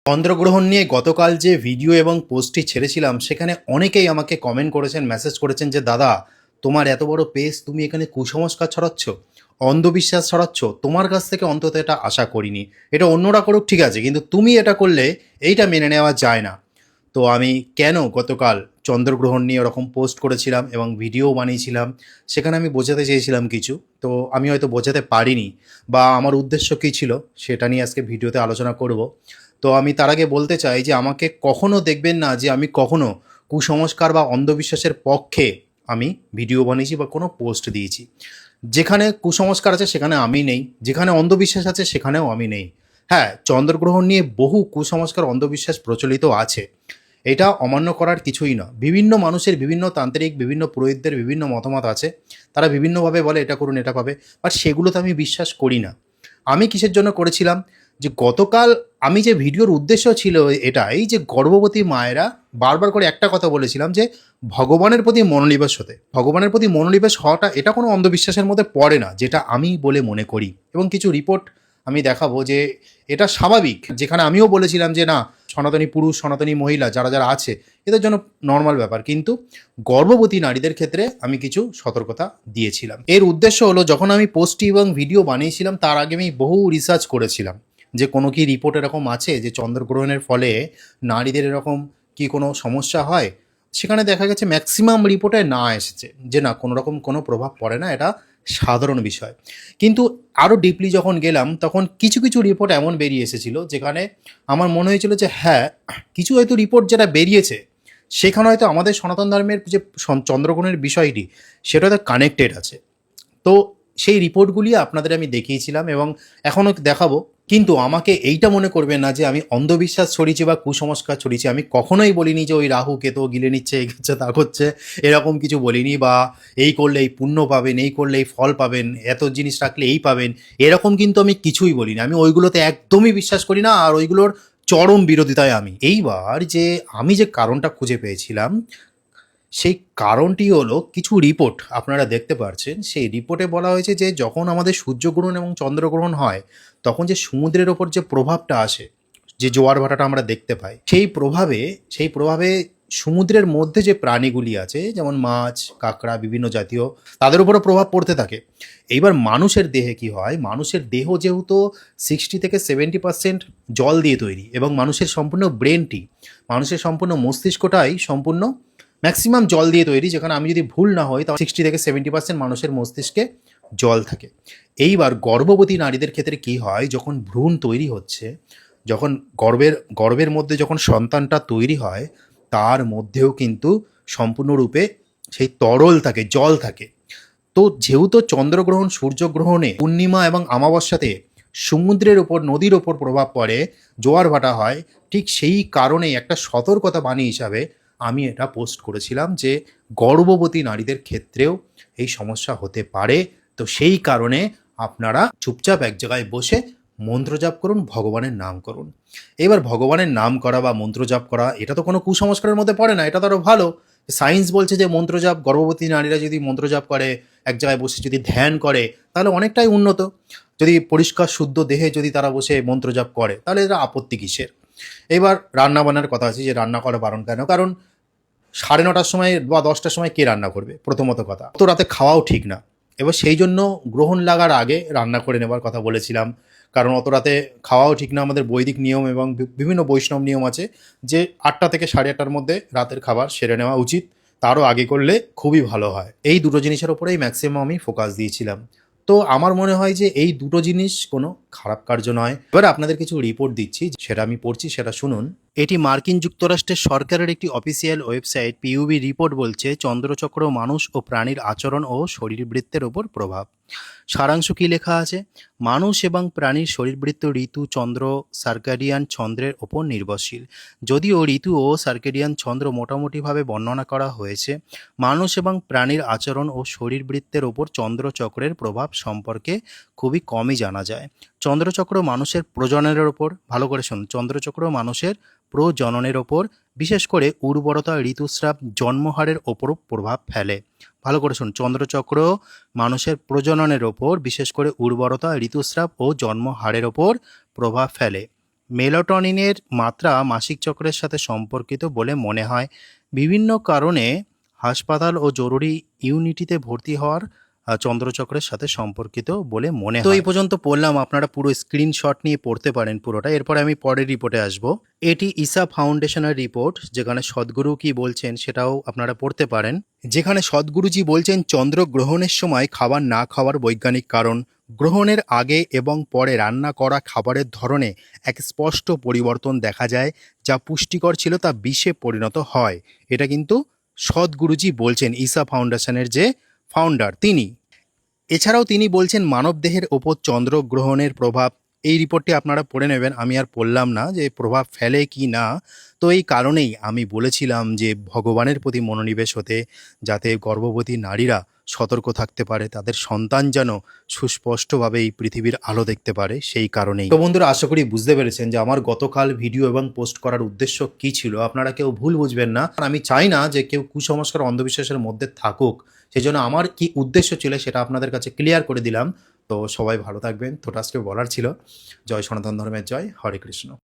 চন্দ্রগ্রহণ নিয়ে গতকাল যে ভিডিও এবং পোস্টটি ছেড়েছিলাম সেখানে অনেকেই আমাকে কমেন্ট করেছেন, মেসেজ করেছেন যে দাদা, তোমার এত বড় পেজ, তুমি এখানে কুসংস্কার ছড়াচ্ছ, অন্ধবিশ্বাস ছড়াচ্ছ, তোমার কাছ থেকে অন্তত এটা আশা করিনি। এটা অন্যরা করুক ঠিক আছে, কিন্তু তুমি এটা করলে এইটা মেনে নেওয়া যায় না। তো আমি কেন গতকাল চন্দ্রগ্রহণ নিয়ে ওরকম পোস্ট করেছিলাম এবং ভিডিও বানিয়েছিলাম, সেখানে আমি বোঝাতে চেয়েছিলাম কিছু, তো আমি হয়তো বোঝাতে পারিনি, বা আমার উদ্দেশ্য কী ছিল সেটা নিয়ে আজকে ভিডিওতে আলোচনা করব। তো আমি তার আগে বলতে চাই যে আমাকে কখনো দেখবেন না যে আমি কখনো কুসংস্কার বা অন্ধবিশ্বাসের পক্ষে আমি ভিডিও বানিয়েছি বা কোনো পোস্ট দিয়েছি। যেখানে কুসংস্কার আছে সেখানে আমি নেই, যেখানে অন্ধবিশ্বাস আছে সেখানেও আমি নেই। হ্যাঁ, চন্দ্রগ্রহণ নিয়ে বহু কুসংস্কার অন্ধবিশ্বাস প্রচলিত আছে, এটা অমান্য করার কিছুই না। বিভিন্ন মানুষের বিভিন্ন তান্ত্রিক, বিভিন্ন পুরোহিতদের বিভিন্ন মতামত আছে, তারা বিভিন্নভাবে বলে এটা করুন এটা পাবে, বাট সেগুলোতে আমি বিশ্বাস করি না। আমি কিসের জন্য করেছিলাম, যে গতকাল আমি যে ভিডিওর উদ্দেশ্য ছিল এটাই যে গর্ভবতী মায়েরা বারবার করে একটা কথা বলেছিলাম যে ভগবানের প্রতি মনোনিবেশ হতে, ভগবানের প্রতি মনোনিবেশ হওয়াটা এটা কোনো অন্ধবিশ্বাসের মধ্যে পড়ে না, যেটা আমি বলে মনে করি। এবং কিছু রিপোর্ট আমি দেখাবো যে এটা স্বাভাবিক, যেখানে আমিও বলেছিলাম যে না, সনাতনী পুরুষ সনাতনী মহিলা যারা যারা আছে এদের জন্য নর্মাল ব্যাপার, কিন্তু গর্ভবতী নারীদের ক্ষেত্রে আমি কিছু সতর্কতা দিয়েছিলাম। এর উদ্দেশ্য হলো, যখন আমি পোস্টটি এবং ভিডিও বানিয়েছিলাম তার আগে আমি বহু রিসার্চ করেছিলাম যে কোনো কি রিপোর্ট এরকম আছে যে চন্দ্রগ্রহণের ফলে নারীদের এরকম কি কোনো সমস্যা হয়। সেখানে দেখা গেছে ম্যাক্সিমাম রিপোর্টে না এসেছে যে না, কোনো রকম কোনো প্রভাব পড়ে না, এটা সাধারণ বিষয়। কিন্তু আরও ডিপলি যখন গেলাম তখন কিছু কিছু রিপোর্ট এমন বেরিয়ে এসেছিলো যেখানে আমার মনে হয়েছিল যে হ্যাঁ, কিছু হয়তো রিপোর্ট যেটা বেরিয়েছে সেখানে হয়তো আমাদের সনাতন ধর্মের যে চন্দ্রগ্রহণের বিষয়টি সেটা হয়তো কানেক্টেড আছে। তো সেই রিপোর্টগুলি আপনাদের আমি দেখিয়েছিলাম এবং এখনও দেখাবো। কিন্তু আমাকে এইটা মনে করবেন না যে আমি অন্ধবিশ্বাস ছড়িয়েছি বা কুসংস্কার ছড়িয়েছি। আমি কখনোই বলিনি যে ওই রাহু কেতু গিলে নিচ্ছে, এই করছে তা করছে, এরকম কিছু বলিনি, বা এই করলে এই পুণ্য পাবেন, এই করলে এই ফল পাবেন, এত জিনিস রাখলে এই পাবেন, এরকম কিন্তু আমি কিছুই বলিনি। আমি ওইগুলোতে একদমই বিশ্বাস করি না, আর ওইগুলোর চরম বিরোধিতায় আমি। এইবার যে আমি যে কারণটা খুঁজে পেয়েছিলাম, সেই কারণটি হলো কিছু রিপোর্ট আপনারা দেখতে পাচ্ছেন। সেই রিপোর্টে বলা হয়েছে যে যখন আমাদের সূর্যগ্রহণ এবং চন্দ্রগ্রহণ হয় তখন যে সমুদ্রের ওপর যে প্রভাবটা আসে, যে জোয়ার ভাটাটা আমরা দেখতে পাই, সেই প্রভাবে সমুদ্রের মধ্যে যে প্রাণীগুলি আছে যেমন মাছ, কাঁকড়া, বিভিন্ন জাতীয়, তাদের উপরও প্রভাব পড়তে থাকে। এইবার মানুষের দেহে কি হয়, মানুষের দেহ যেহেতু 60 থেকে 70% জল দিয়ে তৈরি, এবং মানুষের সম্পূর্ণ ব্রেনটি, মানুষের সম্পূর্ণ মস্তিষ্কটাই সম্পূর্ণ ম্যাক্সিমাম জল দিয়ে তৈরি, যেখানে আমি যদি ভুল না হই তাহলে 60 থেকে 70% মানুষের মস্তিষ্কে জল থাকে। এইবার গর্ভবতী নারীদের ক্ষেত্রে কি হয়, যখন ভ্রূণ তৈরি হচ্ছে, যখন গর্ভের মধ্যে যখন সন্তানটা তৈরি হয়, তার মধ্যেও কিন্তু সম্পূর্ণরূপে সেই তরল থাকে, জল থাকে। তো যেহেতু চন্দ্রগ্রহণ, সূর্যগ্রহণে, পূর্ণিমা এবং অমাবস্যাতে সমুদ্রের ওপর, নদীর ওপর প্রভাব পড়ে, জোয়ার ভাটা হয়, ঠিক সেই কারণেই একটা সতর্কতা বাণী হিসাবে আমি এটা পোস্ট করেছিলাম যে গর্ভবতী নারীদের ক্ষেত্রেও এই সমস্যা হতে পারে। তো সেই কারণে আপনারা চুপচাপ এক জায়গায় বসে মন্ত্র জাপ করুন, ভগবানের নাম করুন। এবার ভগবানের নাম করা বা মন্ত্র জাপ করা এটা তো কোনো কুসংস্কারের মধ্যে পড়ে না, এটা তো আরও ভালো। সায়েন্স বলছে যে মন্ত্রজাপ, গর্ভবতী নারীরা যদি মন্ত্রজাপ করে, এক জায়গায় বসে যদি ধ্যান করে, তাহলে অনেকটাই উন্নত। যদি পরিষ্কার শুদ্ধ দেহে যদি তারা বসে মন্ত্রজাপ করে তাহলে এরা আপত্তি কিসের। এবার রান্না বান্নার কথা আছে যে রান্না করা বারণ কেন, কারণ 9:30টার সময় বা 10টার সময় কে রান্না করবে, প্রথমত কথা তো রাতে খাওয়াও ঠিক না। এবার সেই জন্য গ্রহণ লাগার আগে রান্না করে নেবার কথা বলেছিলাম, কারণ অত রাতে খাওয়াও ঠিক না। আমাদের বৈদিক নিয়ম এবং বিভিন্ন বৈষ্ণব নিয়ম আছে যে 8টা থেকে 8:30টার মধ্যে রাতের খাবার সেরে নেওয়া উচিত, তারও আগে করলে খুবই ভালো হয়। এই দুটো জিনিসের ওপরেই ম্যাক্সিমাম আমি ফোকাস দিয়েছিলাম। তো আমার মনে হয় যে এই দুটো জিনিস কোনো খারাপ কার্য নয়। এবার আপনাদের কিছু রিপোর্ট দিচ্ছি, সেটা আমি পড়ছি, সেটা শুনুন। এটি মার্কিন যুক্তরাষ্ট্রের সরকারের একটি অফিসিয়াল ওয়েবসাইট। পিইউবি রিপোর্ট বলছে চন্দ্রচক্র মানুষ ও প্রাণীর আচরণ ও শরীরবৃত্তের ওপর প্রভাব। সারাংশ কী লেখা আছে, মানুষ এবং প্রাণীর শরীরবৃত্ত ঋতু, চন্দ্র, সার্কাডিয়ান চন্দ্রের ওপর নির্ভরশীল। যদিও ঋতু ও সার্কেডিয়ান চন্দ্র মোটামুটিভাবে বর্ণনা করা হয়েছে, মানুষ এবং প্রাণীর আচরণ ও শরীরবৃত্তের ওপর চন্দ্রচক্রের প্রভাব সম্পর্কে খুবই কমই জানা যায়। চন্দ্রচক্র মানুষের প্রজননের ওপর, ভালো করে শুনুন, চন্দ্রচক্র মানুষের প্রজননের ওপর, বিশেষ করে উর্বরতা, ঋতুস্রাব, জন্মহারের ওপরও প্রভাব ফেলে। ভালো করে শুনুন, চন্দ্রচক্র মানুষের প্রজননের ওপর, বিশেষ করে উর্বরতা, ঋতুস্রাব ও জন্মহারের ওপর প্রভাব ফেলে। মেলাটোনিনের মাত্রা মাসিক চক্রের সাথে সম্পর্কিত বলে মনে হয়। বিভিন্ন কারণে হাসপাতাল ও জরুরি ইউনিটিতে ভর্তি হওয়ার চন্দ্রচক্রের সাথে সম্পর্কিত বলে মনে হয়। তো এই পর্যন্ত পড়লাম, আপনারা পুরো স্ক্রিনশট নিয়ে পড়তে পারেন পুরোটা। এরপরে আমি পরের রিপোর্টে আসব। এটি ঈশা ফাউন্ডেশনের রিপোর্ট, যেখানে সদ্গুরু কি বলছেন সেটাও আপনারা পড়তে পারেন। যেখানে সদ্গুরুজি বলছেন চন্দ্রগ্রহণের সময় খাবার না খাওয়ার বৈজ্ঞানিক কারণ। গ্রহণের আগে এবং পরে রান্না করা খাবারের ধরনে এক স্পষ্ট পরিবর্তন দেখা যায়, যা পুষ্টিকর ছিল তা বিষে পরিণত হয়। এটা কিন্তু সদ্গুরুজি বলছেন, ঈশা ফাউন্ডেশনের যে ফাউন্ডার তিনি। এছাড়াও তিনি বলছেন মানবদেহের ওপর চন্দ্রগ্রহণের প্রভাব। এই রিপোর্টটি আপনারা পড়ে নেবেন, আমি আর পড়লাম না যে প্রভাব ফেলে কি না। তো এই কারণেই আমি বলেছিলাম যে ভগবানের প্রতি মনোনিবেশ হতে, যাতে গর্ভবতী নারীরা সতর্ক থাকতে পারে, তাদের সন্তান যেন সুস্পষ্টভাবে এই পৃথিবীর আলো দেখতে পারে, সেই কারণেই। তো বন্ধুরা, আশা করি বুঝতে পেরেছেন যে আমার গতকাল ভিডিও এবং পোস্ট করার উদ্দেশ্য কী ছিল। আপনারা কেউ ভুল বুঝবেন না, আমি চাই না যে কেউ কুসংস্কার অন্ধবিশ্বাসের মধ্যে থাকুক। সেই জন্য আমার কি উদ্দেশ্য ছিল সেটা আপনাদের কাছে ক্লিয়ার করে দিলাম। তো সবাই ভালো থাকবেন, তো আজকে বলার ছিল। জয় সনাতন ধর্মের জয়, হরে কৃষ্ণ।